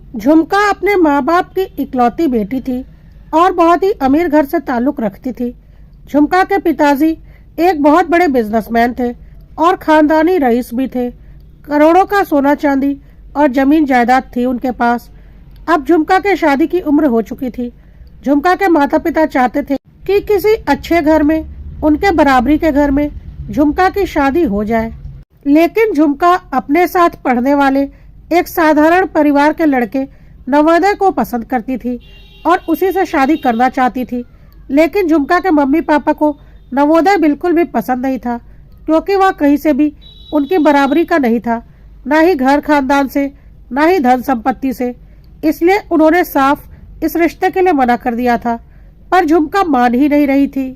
झुमका अपने माँ बाप की इकलौती बेटी थी और बहुत ही अमीर घर से ताल्लुक रखती थी। झुमका के पिताजी एक बहुत बड़े बिजनेसमैन थे और खानदानी रईस भी थे। करोड़ों का सोना चांदी और जमीन जायदाद थी उनके पास। अब झुमका के शादी की उम्र हो चुकी थी। झुमका के माता पिता चाहते थे कि किसी अच्छे घर में, उनके बराबरी के घर में झुमका की शादी हो जाए, लेकिन झुमका अपने साथ पढ़ने वाले एक साधारण परिवार के लड़के नवोदय को पसंद करती थी और उसी से शादी करना चाहती थी। लेकिन झुमका के मम्मी पापा को नवोदय बिल्कुल भी पसंद नहीं था, क्योंकि वह कहीं से भी उनकी बराबरी का नहीं था, ना ही घर खानदान से, ना ही धन संपत्ति से। इसलिए उन्होंने साफ इस रिश्ते के लिए मना कर दिया था। पर झुमका मान ही नहीं रही थी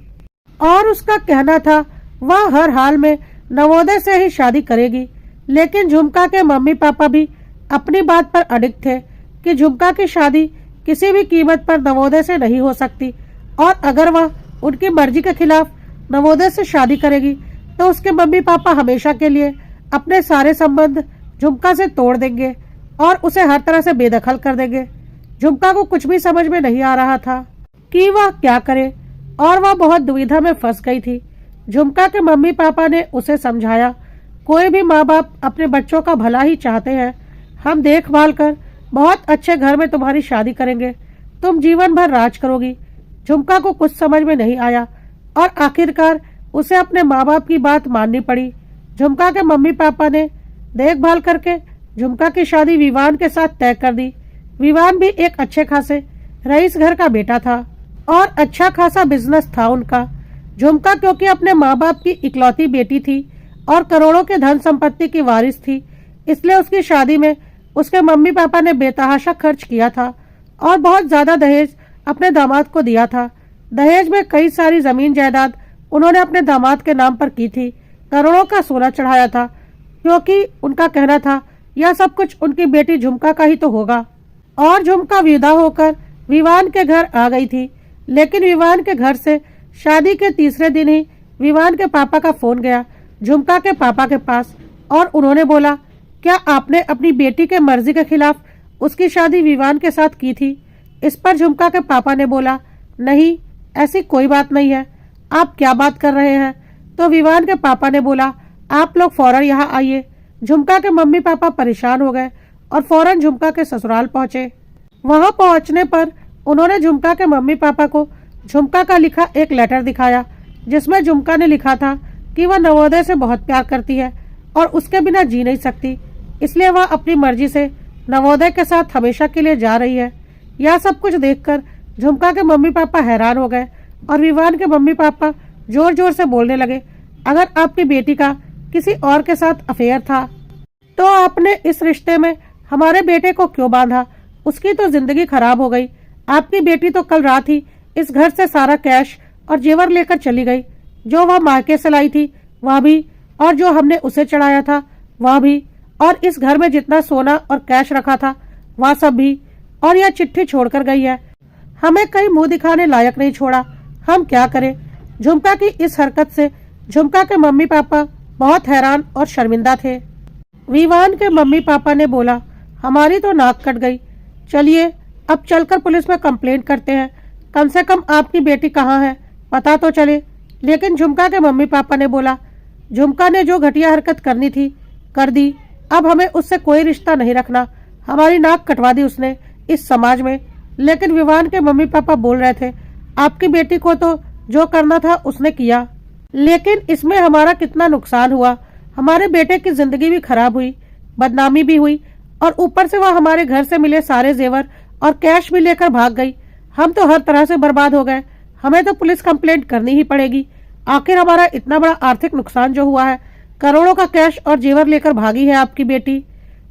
और उसका कहना था वह हर हाल में नवोदय से ही शादी करेगी। लेकिन झुमका के मम्मी पापा भी अपनी बात पर अडिग थे कि झुमका की शादी किसी भी कीमत पर नवोदय से नहीं हो सकती, और अगर वह उनकी मर्जी के खिलाफ नवोदय से शादी करेगी तो उसके मम्मी पापा हमेशा के लिए अपने सारे संबंध झुमका से तोड़ देंगे और उसे हर तरह से बेदखल कर देंगे। झुमका को कुछ भी समझ में नहीं आ रहा था कि वह क्या करे, और वह बहुत दुविधा में फंस गई थी। झुमका के मम्मी पापा ने उसे समझाया, कोई भी माँ बाप अपने बच्चों का भला ही चाहते हैं। हम देखभाल कर बहुत अच्छे घर में तुम्हारी शादी करेंगे, तुम जीवन भर राज करोगी। झुमका को कुछ समझ में नहीं आया और आखिरकार उसे अपने माँ बाप की बात माननी पड़ी। झुमका के मम्मी पापा ने देखभाल करके झुमका की शादी विवान के साथ तय कर दी। विवान भी एक अच्छे खासे रईस घर का बेटा था और अच्छा खासा बिजनेस था उनका। झुमका क्योंकि अपने माँ बाप की इकलौती बेटी थी और करोड़ों के धन संपत्ति की वारिस थी, इसलिए उसकी शादी में उसके मम्मी पापा ने बेतहाशा खर्च किया था और बहुत ज्यादा दहेज अपने दामाद को दिया था। दहेज में कई सारी जमीन जायदाद उन्होंने अपने दामाद के नाम पर की थी। करोड़ों का सोना चढ़ाया था, क्योंकि उनका कहना था यह सब कुछ उनकी बेटी झुमका का ही तो होगा। और झुमका विदा होकर विवान के घर आ गई थी। लेकिन विवान के घर से शादी के तीसरे दिन ही विवान के पापा का फोन गया झुमका के पापा के पास, और उन्होंने बोला, क्या आपने अपनी बेटी के मर्जी के खिलाफ उसकी शादी विवान के साथ की थी? इस पर झुमका के पापा ने बोला, नहीं, ऐसी कोई बात नहीं है, आप क्या बात कर रहे हैं? तो विवान के पापा ने बोला, आप लोग फौरन यहाँ आइए। झुमका के मम्मी पापा परेशान हो गए और फौरन झुमका के ससुराल पहुंचे। वहां पहुंचने पर उन्होंने झुमका के मम्मी पापा को झुमका का लिखा एक लेटर दिखाया, जिसमें झुमका ने लिखा था कि वह नवोदय से बहुत प्यार करती है और उसके बिना जी नहीं सकती, इसलिए वह अपनी मर्जी से नवोदय के साथ हमेशा के लिए जा रही है। यह सब कुछ देखकर झुमका के मम्मी पापा हैरान हो गए और विवान के मम्मी पापा जोर जोर से बोलने लगे, अगर आपकी बेटी का किसी और के साथ अफेयर था तो आपने इस रिश्ते में हमारे बेटे को क्यों बांधा? उसकी तो जिंदगी खराब हो गई। आपकी बेटी तो कल रात ही इस घर से सारा कैश और जेवर लेकर चली गई, जो वह मायके से लाई थी वह भी, और जो हमने उसे चढ़ाया था वह भी, और इस घर में जितना सोना और कैश रखा था वह सब भी, और यह चिट्ठी छोड़कर गई है। हमें कहीं मुंह दिखाने लायक नहीं छोड़ा, हम क्या करें? झुमका की इस हरकत से झुमका के मम्मी पापा बहुत हैरान और शर्मिंदा थे। विवान के मम्मी पापा ने बोला, हमारी तो नाक कट गई, चलिए अब चलकर पुलिस में कंप्लेंट करते हैं, कम से कम आपकी बेटी कहाँ है पता तो चले। लेकिन झुमका के मम्मी पापा ने बोला, झुमका ने जो घटिया हरकत करनी थी कर दी, अब हमें उससे कोई रिश्ता नहीं रखना। हमारी नाक कटवा दी उसने इस समाज में। लेकिन विवान के मम्मी पापा बोल रहे थे, आपकी बेटी को तो जो करना था उसने किया, लेकिन इसमें हमारा कितना नुकसान हुआ। हमारे बेटे की जिंदगी भी खराब हुई, बदनामी भी हुई, और ऊपर से वह हमारे घर से मिले सारे जेवर और कैश भी लेकर भाग गई। हम तो हर तरह से बर्बाद हो गए। हमें तो पुलिस कंप्लेंट करनी ही पड़ेगी। आखिर हमारा इतना बड़ा आर्थिक नुकसान जो हुआ है, करोड़ों का कैश और जेवर लेकर भागी है आपकी बेटी।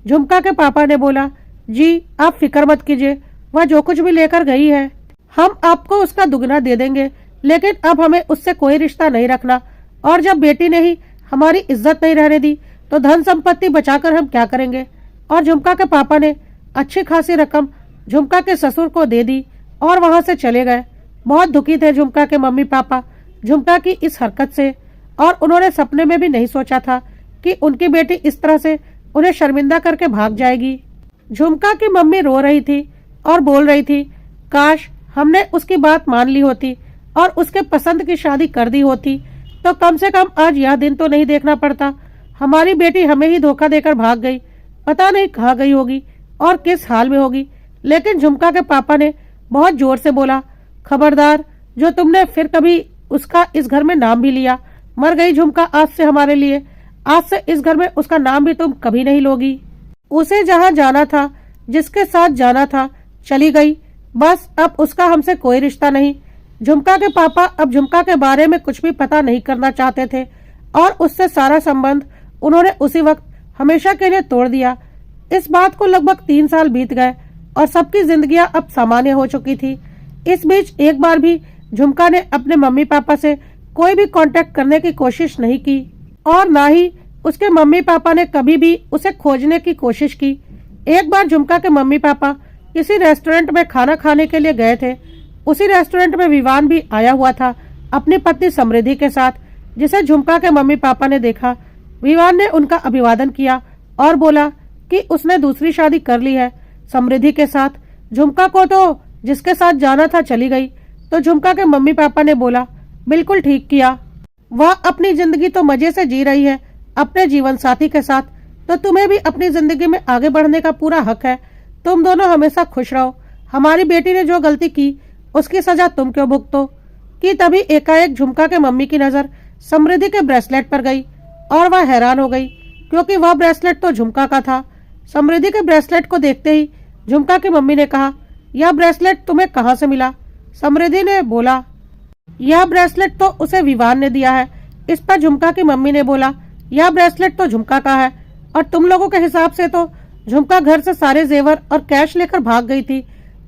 झुमका के पापा ने बोला, जी आप फिक्र मत कीजिए, वह जो कुछ भी लेकर गई है हम आपको उसका दुगना दे देंगे, लेकिन अब हमें उससे कोई रिश्ता नहीं रखना। और जब बेटी ने ही हमारी इज्जत नहीं रहने दी तो धन संपत्ति बचाकर हम क्या करेंगे? और झुमका के पापा ने अच्छी खासी रकम झुमका के ससुर को दे दी और वहां से चले गए। बहुत दुखी थे झुमका के मम्मी पापा झुमका की इस हरकत से, और उन्होंने सपने में भी नहीं सोचा था कि उनकी बेटी इस तरह से उन्हें शर्मिंदा करके भाग जाएगी। झुमका की मम्मी रो रही थी और बोल रही थी, काश हमने उसकी बात मान ली होती और उसके पसंद की शादी कर दी होती तो कम से कम आज यह दिन तो नहीं देखना पड़ता। हमारी बेटी हमें ही धोखा देकर भाग गई, पता नहीं कहाँ गई होगी और किस हाल में होगी। लेकिन झुमका के पापा ने बहुत जोर से बोला, खबरदार, जो तुमने फिर कभी उसका इस घर में नाम भी लिया, मर गई झुमका आज से हमारे लिए। आज से इस घर में उसका नाम भी तुम कभी नहीं लोगी। उसे जहाँ जाना था, जिसके साथ जाना था, चली गई। बस अब उसका हमसे कोई रिश्ता नहीं। झुमका के पापा अब झुमका के बारे में कुछ भी पता नहीं करना चाहते थे और उससे सारा संबंध उन्होंने उसी वक्त हमेशा के लिए तोड़ दिया। इस बात को लगभग 3 साल बीत गए और सबकी जिंदगियां अब सामान्य हो चुकी थी। इस बीच एक बार भी झुमका ने अपने मम्मी पापा से कोई भी कांटेक्ट करने की कोशिश नहीं की और ना ही उसके मम्मी पापा ने कभी भी उसे खोजने की कोशिश की। एक बार झुमका के मम्मी पापा किसी रेस्टोरेंट में खाना खाने के लिए गए थे। उसी रेस्टोरेंट में विवान भी आया हुआ था अपनी पत्नी समृद्धि के साथ, जिसे झुमका के मम्मी पापा ने देखा। विवान ने उनका अभिवादन किया और बोला कि उसने दूसरी शादी कर ली है समृद्धि के साथ। झुमका को तो जिसके साथ जाना था चली गई। तो झुमका के मम्मी पापा ने बोला, बिल्कुल ठीक किया, वह अपनी जिंदगी तो मजे से जी रही है अपने जीवन साथी के साथ, तो तुम्हें भी अपनी जिंदगी में आगे बढ़ने का पूरा हक है। तुम दोनों हमेशा खुश रहो। हमारी बेटी ने जो गलती की उसकी सजा तुम क्यों भुगतो। कि तभी एकाएक झुमका के मम्मी की नजर समृद्धि के ब्रेसलेट पर गई और वह हैरान हो गई, क्योंकि वह ब्रेसलेट तो झुमका का था। समृद्धि के ब्रेसलेट को देखते ही झुमका की मम्मी ने कहा, यह ब्रेसलेट तुम्हें कहाँ से मिला? समृद्धि ने बोला, यह ब्रेसलेट तो उसे विवान ने दिया है। इस पर झुमका की मम्मी ने बोला, यह ब्रेसलेट तो झुमका का है और तुम लोगों के हिसाब से तो झुमका घर से सारे जेवर और कैश लेकर भाग गई थी,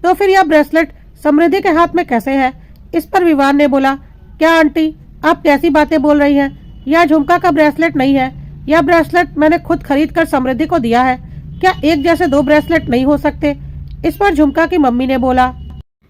तो फिर यह ब्रेसलेट समृद्धि के हाथ में कैसे है? इस पर विवान ने बोला, क्या आंटी, आप कैसी बातें बोल रही हैं? यह झुमका का ब्रेसलेट नहीं है। यह ब्रेसलेट मैंने खुद खरीद कर समृद्धि को दिया है। क्या एक जैसे 2 ब्रेसलेट नहीं हो सकते? इस पर झुमका की मम्मी ने बोला,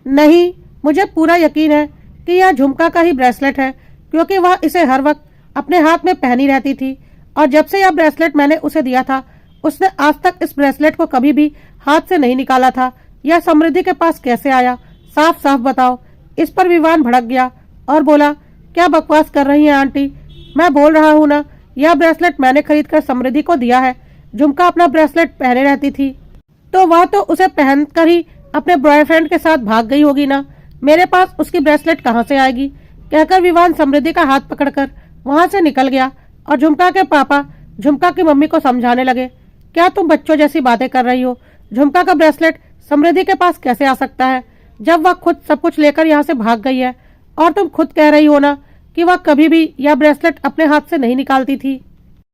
नहीं, मुझे पूरा यकीन है कि यह झुमका का ही ब्रेसलेट है, क्योंकि वह इसे हर वक्त अपने हाथ में पहनी रहती थी और जब से यह ब्रेसलेट मैंने उसे दिया था उसने आज तक इस ब्रेसलेट को कभी भी हाथ से नहीं निकाला था। यह समृद्धि के पास कैसे आया? साफ साफ बताओ। इस पर विवान भड़क गया और बोला, क्या बकवास कर रही हैं आंटी? मैं बोल रहा हूँ ना, यह ब्रेसलेट मैंने खरीद कर समृद्धि को दिया है। झुमका अपना ब्रेसलेट पहने रहती थी तो वह तो उसे पहनकर ही अपने बॉयफ्रेंड के साथ भाग गई होगी ना। मेरे पास उसकी ब्रेसलेट कहाँ से आएगी? कहकर विवान समृद्धि का हाथ पकड़कर वहां से निकल गया और झुमका के पापा झुमका की मम्मी को समझाने लगे, क्या तुम बच्चों जैसी बातें कर रही हो? झुमका का ब्रेसलेट समृद्धि के पास कैसे आ सकता है जब वह खुद सब कुछ लेकर यहाँ से भाग गई है? और तुम खुद कह रही हो ना कि वह कभी भी यह ब्रेसलेट अपने हाथ से नहीं निकालती थी।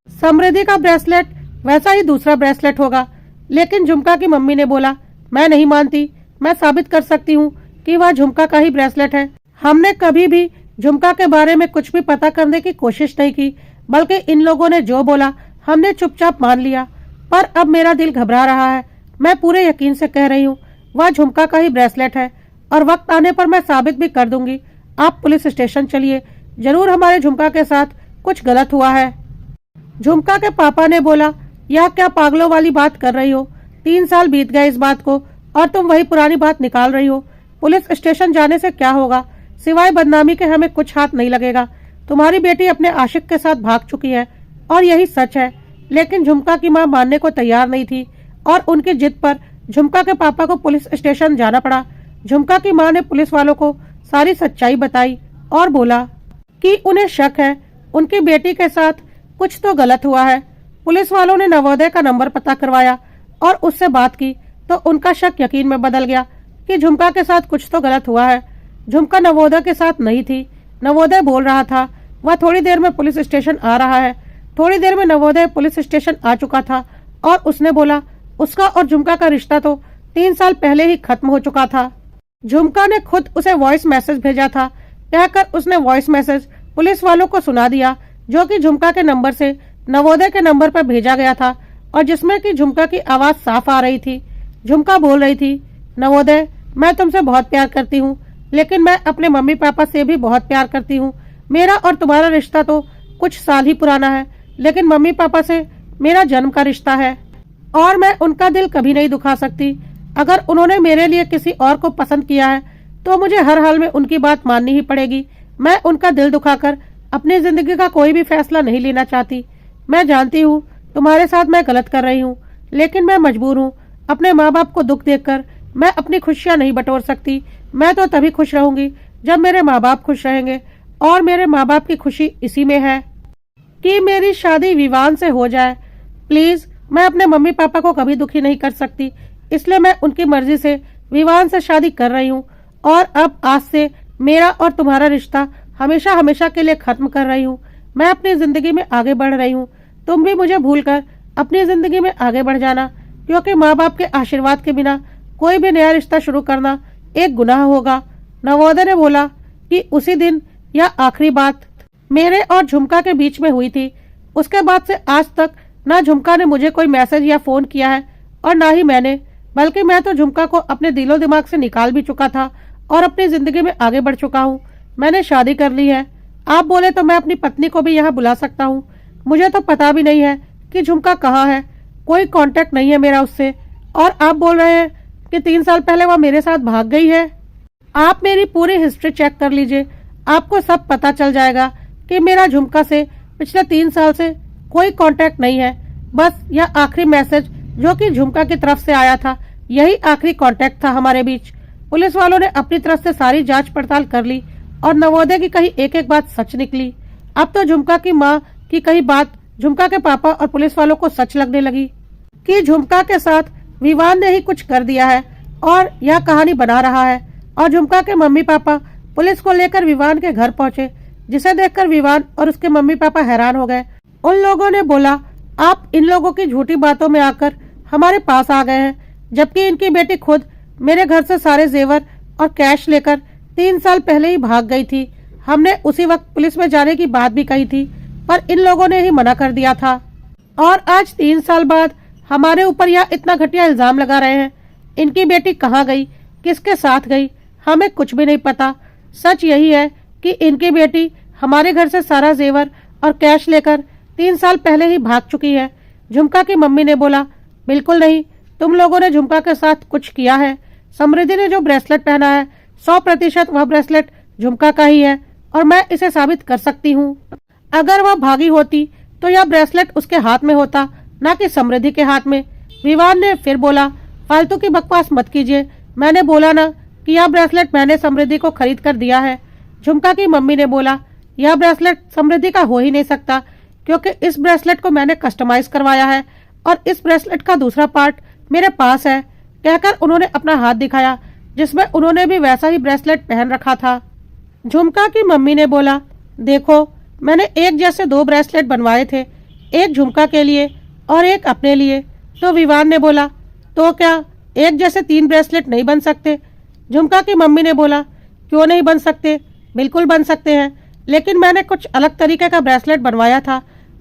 समृद्धि का ब्रेसलेट वैसा ही दूसरा ब्रेसलेट होगा। लेकिन झुमका की मम्मी ने बोला, मैं नहीं मानती, मैं साबित कर सकती हूँ कि वह झुमका का ही ब्रेसलेट है। हमने कभी भी झुमका के बारे में कुछ भी पता करने की कोशिश नहीं की, बल्कि इन लोगों ने जो बोला हमने चुपचाप मान लिया। पर अब मेरा दिल घबरा रहा है। मैं पूरे यकीन से कह रही हूँ वह झुमका का ही ब्रेसलेट है और वक्त आने पर मैं साबित भी कर दूंगी। आप पुलिस स्टेशन चलिए, जरूर हमारे झुमका के साथ कुछ गलत हुआ है। झुमका के पापा ने बोला, यह क्या पागलों वाली बात कर रही हो? 3 साल बीत गए इस बात को और तुम वही पुरानी बात निकाल रही हो। पुलिस स्टेशन जाने से क्या होगा? सिवाय बदनामी के हमें कुछ हाथ नहीं लगेगा। तुम्हारी बेटी अपने आशिक के साथ भाग चुकी है और यही सच है। लेकिन झुमका की मां मानने को तैयार नहीं थी और उनकी जिद पर झुमका के पापा को पुलिस स्टेशन जाना पड़ा। झुमका की मां ने पुलिस वालों को सारी सच्चाई बताई और बोला कि उन्हें शक है उनकी बेटी के साथ कुछ तो गलत हुआ है। पुलिस वालों ने नवोदय का नंबर पता करवाया और उससे बात की तो उनका शक यकीन में बदल गया कि झुमका के साथ कुछ तो गलत हुआ है। झुमका नवोदय के साथ नहीं थी। नवोदय बोल रहा था वह थोड़ी देर में पुलिस स्टेशन आ रहा है। थोड़ी देर में नवोदय पुलिस स्टेशन आ चुका था और उसने बोला उसका और झुमका का रिश्ता तो 3 साल पहले ही खत्म हो चुका था। झुमका ने खुद उसे वॉइस मैसेज भेजा था। कहकर उसने वॉइस मैसेज पुलिस वालों को सुना दिया, जो कि झुमका के नंबर से नवोदय के नंबर पर भेजा गया था और जिसमें कि झुमका की आवाज साफ आ रही थी। झुमका बोल रही थी, नवोदय, मैं तुमसे बहुत प्यार करती हूँ, लेकिन मैं अपने मम्मी पापा से भी बहुत प्यार करती हूँ। मेरा और तुम्हारा रिश्ता तो कुछ साल ही पुराना है, लेकिन मम्मी पापा से मेरा जन्म का रिश्ता है। और मैं उनका दिल कभी नहीं दुखा सकती। अगर उन्होंने मेरे लिए किसी और को पसंद किया है तो मुझे हर हाल में उनकी बात माननी ही पड़ेगी। मैं उनका दिल दुखाकर अपनी जिंदगी का कोई भी फैसला नहीं लेना चाहती। मैं जानती हूँ तुम्हारे साथ मैं गलत कर रही हूँ, लेकिन मैं मजबूर हूँ। अपने माँ बाप को दुख देखकर मैं अपनी खुशियाँ नहीं बटोर सकती। मैं तो तभी खुश रहूंगी जब मेरे माँ बाप खुश रहेंगे, और मेरे माँ बाप की खुशी इसी में है कि मेरी शादी विवान से हो जाए। प्लीज, मैं अपने मम्मी पापा को कभी दुखी नहीं कर सकती, इसलिए मैं उनकी मर्जी से विवान से शादी कर रही हूँ। और अब आज से मेरा और तुम्हारा रिश्ता हमेशा हमेशा के लिए खत्म कर रही हूँ। मैं अपनी जिंदगी में आगे बढ़ रही हूँ। तुम भी मुझे भूलकर अपनी जिंदगी में आगे बढ़ जाना, क्योंकि माँ बाप के आशीर्वाद के बिना कोई भी नया रिश्ता शुरू करना एक गुनाह होगा। नवोदय ने बोला कि उसी दिन यह आखिरी बात मेरे और झुमका के बीच में हुई थी। उसके बाद से आज तक ना झुमका ने मुझे कोई मैसेज या फोन किया है और ना ही मैंने, बल्कि मैं तो झुमका को अपने दिलो दिमाग से निकाल भी चुका था और अपनी जिंदगी में आगे बढ़ चुका हूँ। मैंने शादी कर ली है। आप बोले तो मैं अपनी पत्नी को भी यहाँ बुला सकता हूँ। मुझे तो पता भी नहीं है कि झुमका कहाँ है, कोई कांटेक्ट नहीं है मेरा उससे। और आप बोल रहे हैं कि 3 साल पहले वह मेरे साथ भाग गई है। आप मेरी पूरी हिस्ट्री चेक कर लीजिए, आपको सब पता चल जाएगा कि मेरा झुमका से पिछले 3 साल से कोई कांटेक्ट नहीं है। बस यह आखिरी मैसेज जो कि झुमका की तरफ से आया था, यही आखिरी कांटेक्ट था हमारे बीच। पुलिस वालों ने अपनी तरफ से सारी जांच पड़ताल कर ली और नवोदय की कही एक एक बात सच निकली। अब तो झुमका की माँ की कही बात झुमका के पापा और पुलिस वालों को सच लगने लगी कि झुमका के साथ विवान ने ही कुछ कर दिया है और यह कहानी बना रहा है। और झुमका के मम्मी पापा पुलिस को लेकर विवान के घर पहुंचे, जिसे देखकर विवान और उसके मम्मी पापा हैरान हो गए। उन लोगों ने बोला, आप इन लोगों की झूठी बातों में आकर हमारे पास आ गए हैं, जबकि इनकी बेटी खुद मेरे घर से सारे जेवर और कैश लेकर 3 साल पहले ही भाग गई थी। हमने उसी वक्त पुलिस में जाने की बात भी कही थी, पर इन लोगों ने ही मना कर दिया था। और आज 3 साल बाद हमारे ऊपर यह इतना घटिया इल्जाम लगा रहे हैं। इनकी बेटी कहाँ गई, किसके साथ गई, हमें कुछ भी नहीं पता। सच यही है कि इनकी बेटी हमारे घर से सारा जेवर और कैश लेकर 3 साल पहले ही भाग चुकी है। झुमका की मम्मी ने बोला, बिल्कुल नहीं, तुम लोगों ने झुमका के साथ कुछ किया है। समृद्धि ने जो ब्रेसलेट पहना है 100% वह ब्रेसलेट झुमका का ही है, और मैं इसे साबित कर सकती हूँ। अगर वह भागी होती तो यह ब्रेसलेट उसके हाथ में होता, न कि समृद्धि के हाथ में। विवान ने फिर बोला, फालतू की बकवास मत कीजिए, मैंने बोला ना कि यह ब्रेसलेट मैंने समृद्धि को खरीद कर दिया है। झुमका की मम्मी ने बोला, यह ब्रेसलेट समृद्धि का हो ही नहीं सकता, क्योंकि इस ब्रेसलेट को मैंने कस्टमाइज करवाया है और इस ब्रेसलेट का दूसरा पार्ट मेरे पास है। कहकर उन्होंने अपना हाथ दिखाया, जिसमें उन्होंने भी वैसा ही ब्रेसलेट पहन रखा था। झुमका की मम्मी ने बोला, देखो, मैंने एक जैसे 2 ब्रेसलेट बनवाए थे, एक झुमका के लिए और एक अपने लिए। तो विवान ने बोला, तो क्या एक जैसे 3 ब्रेसलेट नहीं बन सकते? झुमका की मम्मी ने बोला, क्यों नहीं बन सकते, बिल्कुल बन सकते हैं, लेकिन मैंने कुछ अलग तरीके का ब्रेसलेट बनवाया था।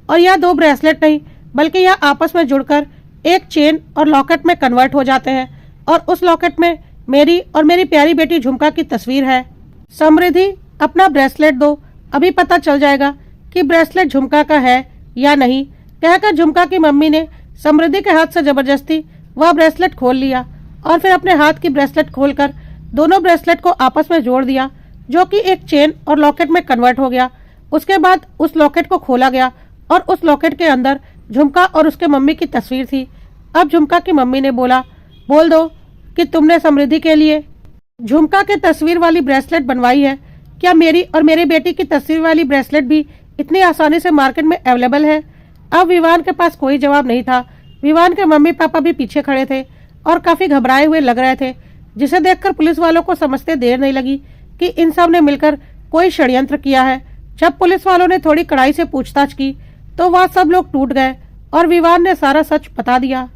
और यह 2 ब्रेसलेट नहीं, बल्कि यह आपस में जुड़कर एक चेन और लॉकेट में कन्वर्ट हो जाते हैं, और उस लॉकेट में मेरी और मेरी प्यारी बेटी झुमका की तस्वीर है। समृद्धि, अपना ब्रेसलेट दो, अभी पता चल जाएगा कि ब्रेसलेट झुमका का है या नहीं। कहकर झुमका की मम्मी ने समृद्धि के हाथ से जबरदस्ती वह ब्रेसलेट खोल लिया और फिर अपने हाथ की ब्रेसलेट खोलकर दोनों ब्रेसलेट को आपस में जोड़ दिया, जो कि एक चेन और लॉकेट में कन्वर्ट हो गया। उसके बाद उस लॉकेट को खोला गया और उस लॉकेट के अंदर झुमका और उसके मम्मी की तस्वीर थी। अब झुमका की मम्मी ने बोला, बोल दो कि तुमने समृद्धि के लिए झुमका के तस्वीर वाली ब्रेसलेट बनवाई है। क्या मेरी और मेरी बेटी की तस्वीर वाली ब्रेसलेट भी इतनी आसानी से मार्केट में अवेलेबल है? अब विवान के पास कोई जवाब नहीं था। विवान के मम्मी पापा भी पीछे खड़े थे और काफी घबराए हुए लग रहे थे, जिसे देखकर पुलिस वालों को समझते देर नहीं लगी कि इन सब ने मिलकर कोई षड्यंत्र किया है। जब पुलिस वालों ने थोड़ी कड़ाई से पूछताछ की तो वह सब लोग टूट गए और विवान ने सारा सच बता दिया।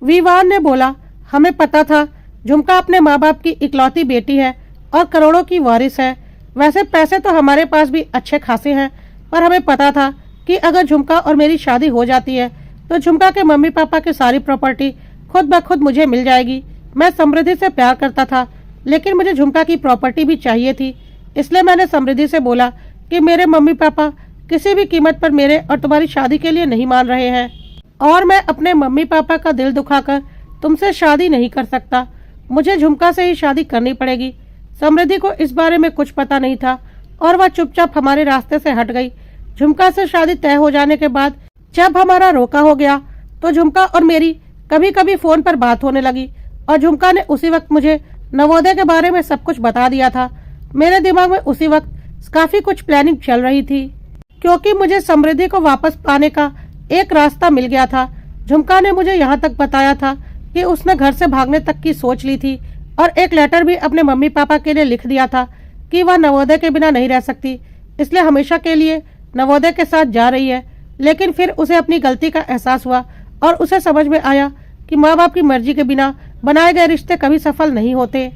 विवान ने बोला, हमें पता था झुमका अपने माँ बाप की इकलौती बेटी है और करोड़ों की वारिस है। वैसे पैसे तो हमारे पास भी अच्छे खासे हैं, पर हमें पता था कि अगर झुमका और मेरी शादी हो जाती है तो झुमका के मम्मी पापा की सारी प्रॉपर्टी खुद ब खुद मुझे मिल जाएगी। मैं समृद्धि से प्यार करता था, लेकिन मुझे झुमका की प्रॉपर्टी भी चाहिए थी। इसलिए मैंने समृद्धि से बोला कि मेरे मम्मी पापा किसी भी कीमत पर मेरे और तुम्हारी शादी के लिए नहीं मान रहे हैं, और मैं अपने मम्मी पापा का दिल दुखाकर तुमसे शादी नहीं कर सकता। मुझे झुमका से ही शादी करनी पड़ेगी। समृद्धि को इस बारे में कुछ पता नहीं था और वह चुपचाप हमारे रास्ते से हट गई। झुमका से शादी तय हो जाने के बाद जब हमारा रोका हो गया तो झुमका और मेरी कभी कभी फोन पर बात होने लगी और झुमका ने उसी वक्त मुझे नवोदय के बारे में सब कुछ बता दिया था। मेरे दिमाग में उसी वक्त काफी कुछ प्लानिंग चल रही थी क्योंकि मुझे समृद्धि को वापस पाने का एक रास्ता मिल गया था। झुमका ने मुझे यहाँ तक बताया था कि उसने घर से भागने तक की सोच ली थी और एक लेटर भी अपने मम्मी पापा के लिए लिख दिया था कि वह नवोदय के बिना नहीं रह सकती, इसलिए हमेशा के लिए नवोदय के साथ जा रही है। लेकिन फिर उसे अपनी गलती का एहसास हुआ और उसे समझ में आया कि माँ बाप की मर्जी के बिना बनाए गए रिश्ते कभी सफल नहीं होते।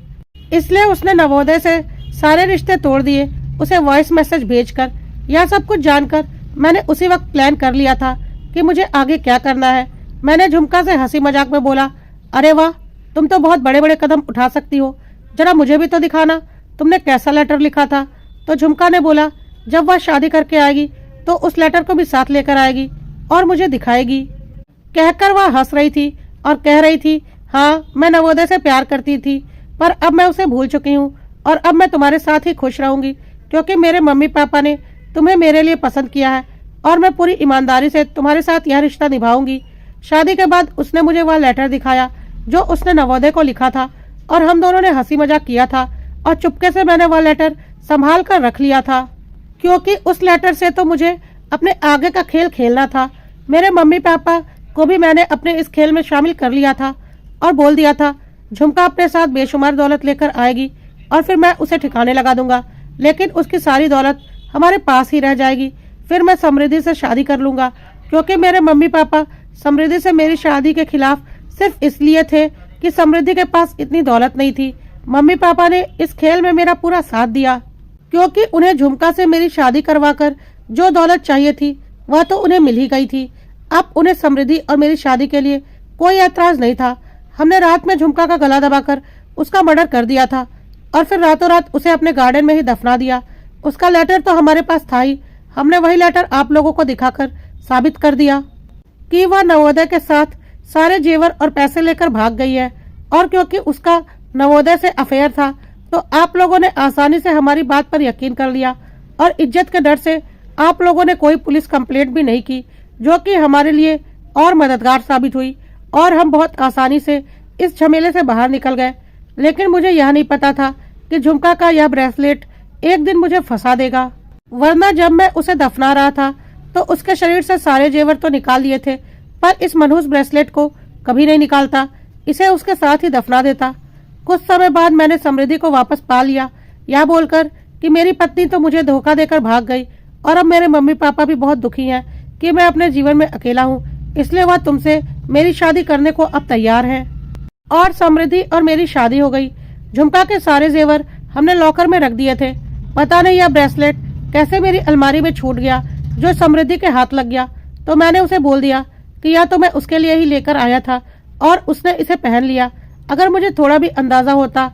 इसलिए उसने नवोदय से सारे रिश्ते तोड़ दिए। उसे वॉइस मैसेज भेजकर यह सब कुछ जानकर मैंने उसी वक्त प्लान कर लिया था कि मुझे आगे क्या करना है। मैंने झुमका से हंसी मजाक में बोला, अरे वाह, तुम तो बहुत बड़े बड़े कदम उठा सकती हो, जरा मुझे भी तो दिखाना तुमने कैसा लेटर लिखा था। तो झुमका ने बोला, जब वह शादी करके आएगी तो उस लेटर को भी साथ लेकर आएगी और मुझे दिखाएगी। कहकर वह हंस रही थी और कह रही थी, हाँ, मैं नवोदय से प्यार करती थी पर अब मैं उसे भूल चुकी हूँ और अब मैं तुम्हारे साथ ही खुश रहूंगी क्योंकि मेरे मम्मी पापा ने तुम्हें मेरे लिए पसंद किया है और मैं पूरी ईमानदारी से तुम्हारे साथ यह रिश्ता निभाऊंगी। शादी के बाद उसने मुझे वह लेटर दिखाया जो उसने नवोदय को लिखा था और हम दोनों ने हंसी मजाक किया था और चुपके से मैंने वह लेटर संभाल कर रख लिया था क्योंकि उस लेटर से तो मुझे अपने आगे का खेल खेलना था। मेरे मम्मी पापा को भी मैंने अपने इस खेल में शामिल कर लिया था और बोल दिया था, झुमका अपने साथ बेशुमार दौलत लेकर आएगी और फिर मैं उसे ठिकाने लगा दूंगा, लेकिन उसकी सारी दौलत हमारे पास ही रह जाएगी। फिर मैं समृद्धि से शादी कर लूंगा क्योंकि मेरे मम्मी पापा समृद्धि से मेरी शादी के खिलाफ सिर्फ इसलिए थे कि समृद्धि के पास इतनी दौलत नहीं थी। मम्मी पापा ने इस खेल में मेरा पूरा साथ दिया क्योंकि उन्हें झुमका से मेरी शादी करवाकर जो दौलत चाहिए थी वह तो उन्हें मिल ही गई थी। अब उन्हें समृद्धि और मेरी शादी के लिए कोई ऐतराज नहीं था। हमने रात में झुमका का गला दबाकर उसका मर्डर कर दिया था और फिर रातों रात उसे अपने गार्डन में ही दफना दिया। उसका लेटर तो हमारे पास था ही। हमने वही लेटर आप लोगों को दिखाकर साबित कर दिया कि वह नवोदय के साथ सारे जेवर और पैसे लेकर भाग गई है और क्योंकि उसका नवोदय से अफेयर था तो आप लोगों ने आसानी से हमारी बात पर यकीन कर लिया और इज्जत के डर से आप लोगों ने कोई पुलिस कंप्लेंट भी नहीं की, जो कि हमारे लिए और मददगार साबित हुई और हम बहुत आसानी से इस झमेले से बाहर निकल गए। लेकिन मुझे यह नहीं पता था कि झुमका का यह ब्रेसलेट एक दिन मुझे फंसा देगा, वरना जब मैं उसे दफना रहा था तो उसके शरीर से सारे जेवर तो निकाल लिए थे पर इस मनहूस ब्रेसलेट को कभी नहीं निकालता, इसे उसके साथ ही दफना देता। कुछ समय बाद मैंने समृद्धि को वापस पा लिया, यह बोलकर कि मेरी पत्नी तो मुझे धोखा देकर भाग गई और अब मेरे मम्मी पापा भी बहुत दुखी हैं कि मैं अपने जीवन में अकेला हूँ, इसलिए वह तुमसे मेरी शादी करने को अब तैयार है। और समृद्धि और मेरी शादी हो गई। झुमका के सारे जेवर हमने लॉकर में रख दिए थे। पता नहीं यह ब्रेसलेट कैसे मेरी अलमारी में छूट गया जो समृद्धि के हाथ लग गया, तो मैंने उसे बोल दिया कि यह तो मैं उसके लिए ही लेकर आया था और उसने इसे पहन लिया। अगर मुझे थोड़ा भी अंदाजा होता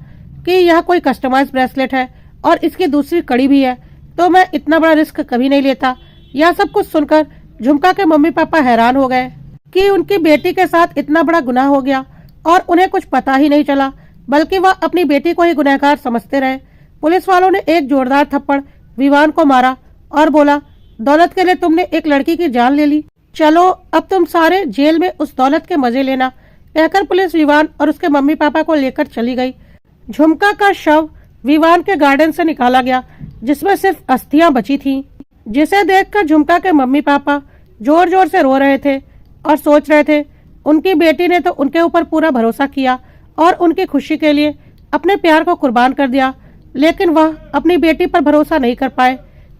कि यह कोई कस्टमाइज ब्रेसलेट है और इसकी दूसरी कड़ी भी है तो मैं इतना बड़ा रिस्क कभी नहीं लेता। यह सब कुछ सुनकर झुमका के मम्मी पापा हैरान हो गए कि उनकी बेटी के साथ इतना बड़ा गुनाह हो गया और उन्हें कुछ पता ही नहीं चला, बल्कि वह अपनी बेटी को ही गुनहगार समझते रहे। पुलिस वालों ने एक जोरदार थप्पड़ विवान को मारा और बोला, दौलत के लिए तुमने एक लड़की की जान ले ली, चलो अब तुम सारे जेल में उस दौलत के मजे लेना। कहकर पुलिस विवान और उसके मम्मी पापा को लेकर चली गई। झुमका का शव विवान के गार्डन से निकाला गया जिसमें सिर्फ अस्थियां बची थीं, जिसे देखकर झुमका के मम्मी पापा जोर जोर से रो रहे थे और सोच रहे थे उनकी बेटी ने तो उनके ऊपर पूरा भरोसा किया और उनकी खुशी के लिए अपने प्यार को कुर्बान कर दिया, लेकिन वह अपनी बेटी पर भरोसा नहीं कर पाए।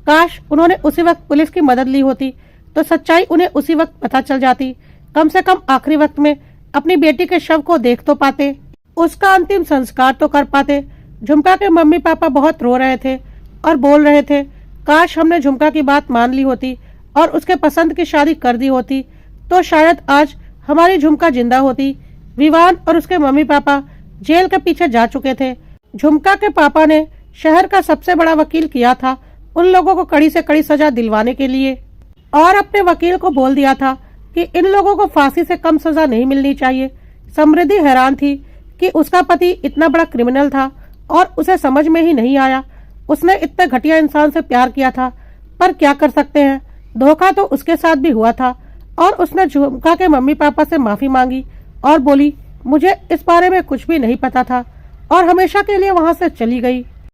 काश उन्होंने उसी वक्त पुलिस की मदद ली होती तो सच्चाई उन्हें उसी वक्त पता चल जाती। कम से कम आखिरी वक्त में अपनी बेटी के शव को देख तो पाते, उसका अंतिम संस्कार तो कर पाते। झुमका के मम्मी पापा बहुत रो रहे थे और बोल रहे थे, काश हमने झुमका की बात मान ली होती और उसके पसंद की शादी कर दी होती तो शायद आज हमारी झुमका जिंदा होती। विवान और उसके मम्मी पापा जेल के पीछे जा चुके थे। झुमका के पापा ने शहर का सबसे बड़ा वकील किया था उन लोगों को कड़ी से कड़ी सजा दिलवाने के लिए और अपने वकील को बोल दिया था कि इन लोगों को फांसी से कम सजा नहीं मिलनी चाहिए। समृद्धि हैरान थी कि उसका पति इतना बड़ा क्रिमिनल था और उसे समझ में ही नहीं आया। उसने इतने घटिया इंसान से प्यार किया था, पर क्या कर सकते हैं, धोखा तो उसके साथ भी हुआ था। और उसने झुमका के मम्मी पापा से माफी मांगी और बोली, मुझे इस बारे में कुछ भी नहीं पता था, और हमेशा के लिए वहां से चली गई।